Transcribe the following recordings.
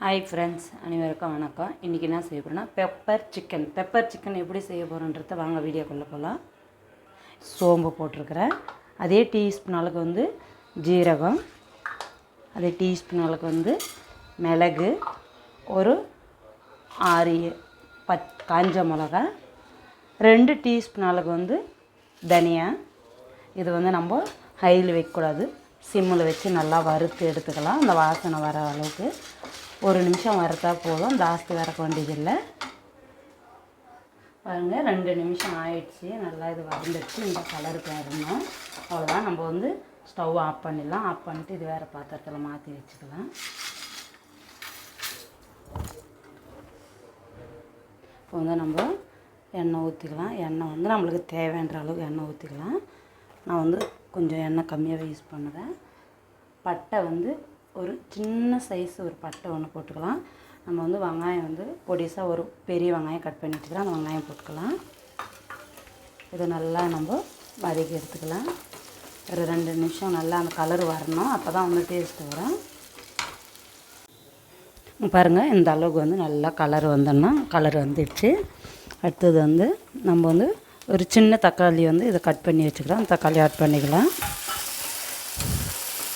Hi friends, அனைவருக்கும் வணக்கம். இன்றைக்கி என்ன செய்ய போகிறோன்னா பெப்பர் சிக்கன் எப்படி செய்ய போகிறோன்றத வாங்க வீடியோக்குள்ளே போகலாம். சோம்பு போட்டிருக்கிறேன், அதே டீஸ்பூன் அளவுக்கு வந்து ஜீரகம், அதே டீஸ்பூன் அளவுக்கு வந்து மிளகு, ஒரு 6 காஞ்ச மிளகா, 2 டீஸ்பூன் அளவுக்கு வந்து தனியா. இது வந்து நம்ம ஹையில் வைக்கக்கூடாது, சிம்மில் வச்சு நல்லா வறுத்து எடுத்துக்கலாம். அந்த வாசனை வர அளவுக்கு 1 நிமிஷம் வறுத்தா போதும், ஜாஸ்தி வறக்க வேண்டியதில்லை. பாருங்கள், 2 நிமிஷம் ஆயிடுச்சு. நல்லா இது வறுந்துடுச்சு. இந்த கலருக்கு வரணும். அவ்வளோதான். நம்ம வந்து ஸ்டவ் ஆஃப் பண்ணிடலாம். ஆஃப் பண்ணிட்டு இது வேறு பாத்திரத்தில் மாற்றி வச்சுக்கலாம். இப்போ வந்து நம்ம எண்ணெய் ஊற்றிக்கலாம். எண்ணெய் வந்து நம்மளுக்கு தேவைன்ற அளவுக்கு எண்ணெய் ஊற்றிக்கலாம். நான் வந்து கொஞ்சம் எண்ணெய் கம்மியாகவே யூஸ் பண்ணுறேன். பட்டை வந்து ஒரு சின்ன சைஸ் ஒரு பட்டை ஒன்று போட்டுக்கலாம். நம்ம வந்து வெங்காயம் வந்து பொடிசாக ஒரு பெரிய வெங்காயம் கட் பண்ணி வச்சுக்கலாம். அந்த வெங்காயம் போட்டுக்கலாம். இதை நல்லா நம்ம வதக்கி எடுத்துக்கலாம். ஒரு 2 நிமிஷம் நல்லா அந்த கலர் வரணும். அப்போ தான் வந்து டேஸ்ட்டு வரும். பாருங்கள், இந்த அளவுக்கு வந்து நல்லா கலர் வந்தோன்னா கலர் வந்துடுச்சு. அடுத்தது வந்து நம்ம வந்து ஒரு சின்ன தக்காளி வந்து இதை கட் பண்ணி வச்சுக்கலாம். அந்த தக்காளி ஆட் பண்ணிக்கலாம்.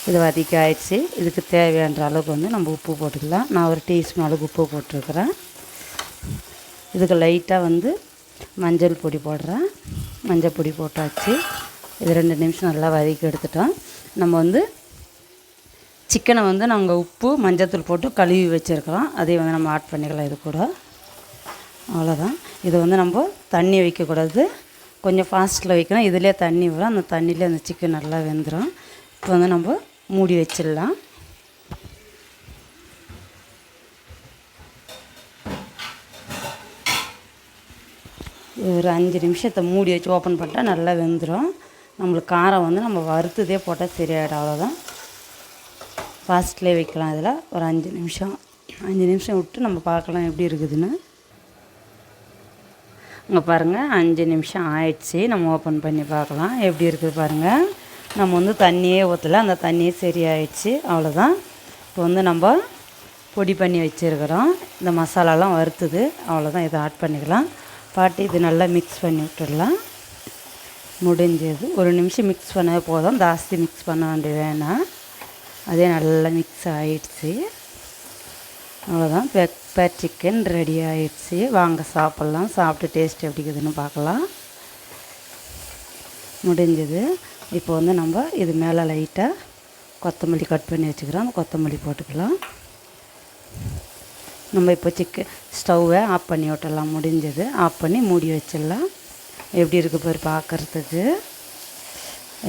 இது வதக்கி ஆயிடுச்சு. இதுக்கு தேவையான அளவுக்கு வந்து நம்ம உப்பு போட்டுக்கலாம். நான் ஒரு டீஸ்பூன் அளவுக்கு உப்பு போட்டிருக்கிறேன். இதுக்கு லைட்டாக வந்து மஞ்சள் பொடி போடுறேன். மஞ்சள் பொடி போட்டாச்சு. இது 2 நிமிஷம் நல்லா வதக்கி எடுத்துட்டோம். நம்ம வந்து சிக்கனை வந்து நாங்கள் உப்பு மஞ்சத்தூள் போட்டு கழுவி வச்சுருக்கிறோம். அதையும் வந்து நம்ம ஆட் பண்ணிக்கலாம் இது கூட. அவ்வளோதான். இதை வந்து நம்ம தண்ணி வைக்கக்கூடாது, கொஞ்சம் ஃபாஸ்ட்டில் வைக்கணும். இதிலே தண்ணி வரும். அந்த தண்ணியிலே அந்த சிக்கன் நல்லா வெந்துடும். இப்போ வந்து நம்ம மூடி வச்சிடலாம். ஒரு 5 நிமிஷத்தை மூடி வச்சு ஓப்பன் பண்ணிட்டா நல்லா வெந்துடும். நம்மளுக்கு காரம் வந்து நம்ம வறுத்ததே போட்டால் சரியாயிடும். அவ்வளோதான். ஃபாஸ்ட்லேயே வைக்கலாம். இதில் ஒரு 5 நிமிஷம் விட்டு நம்ம பார்க்கலாம் எப்படி இருக்குதுன்னு. இங்கே பாருங்கள், 5 நிமிஷம் ஆயிடுச்சு. நம்ம ஓப்பன் பண்ணி பார்க்கலாம் எப்படி இருக்குது பாருங்கள். நம்ம வந்து தண்ணியே ஊற்றலை, அந்த தண்ணியே சரியாயிடுச்சு. அவ்வளோதான். இப்போ வந்து நம்ம பொடி பண்ணி வச்சுருக்கிறோம். இந்த மசாலாலாம் வறுத்துது. அவ்வளோதான். இதை ஆட் பண்ணிக்கலாம். பாட்டு இது நல்லா மிக்ஸ் பண்ணி விட்டுடலாம். முடிஞ்சது. 1 நிமிஷம் மிக்ஸ் பண்ணவே போதும், ஜாஸ்தி மிக்ஸ் பண்ண வேண்டிய வேணாம். அதே நல்லா மிக்ஸ் ஆகிடுச்சு. அவ்வளோதான். பெப்பர் சிக்கன் ரெடி ஆகிடுச்சு. வாங்க சாப்பிட்லாம். சாப்பிட்டு டேஸ்ட் எப்படி இருக்குதுன்னு பார்க்கலாம். முடிஞ்சது. இப்போ வந்து நம்ம இது மேலே லைட்டாக கொத்தமல்லி கட் பண்ணி வச்சுக்கிறோம். அந்த கொத்தமல்லி போட்டுக்கலாம். நம்ம இப்போ ஸ்டவ்வை ஆஃப் பண்ணி விட்டுடலாம். முடிஞ்சது. ஆஃப் பண்ணி மூடி வச்சிடலாம். எப்படி இருக்குது பேர் பார்க்குறதுக்கு.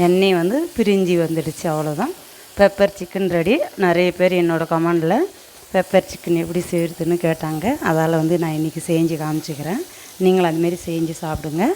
எண்ணெய் வந்து பிரிஞ்சு வந்துடுச்சு. அவ்வளோதான். Pepper chicken ready. நிறைய பேர் என்னோடய கமெண்டில் பெப்பர் சிக்கன் எப்படி செய்கிறதுன்னு கேட்டாங்க. அதால் வந்து நான் இன்றைக்கி செஞ்சு காமிச்சிக்கிறேன். நீங்களும் அதுமாரி செஞ்சு சாப்பிடுங்க.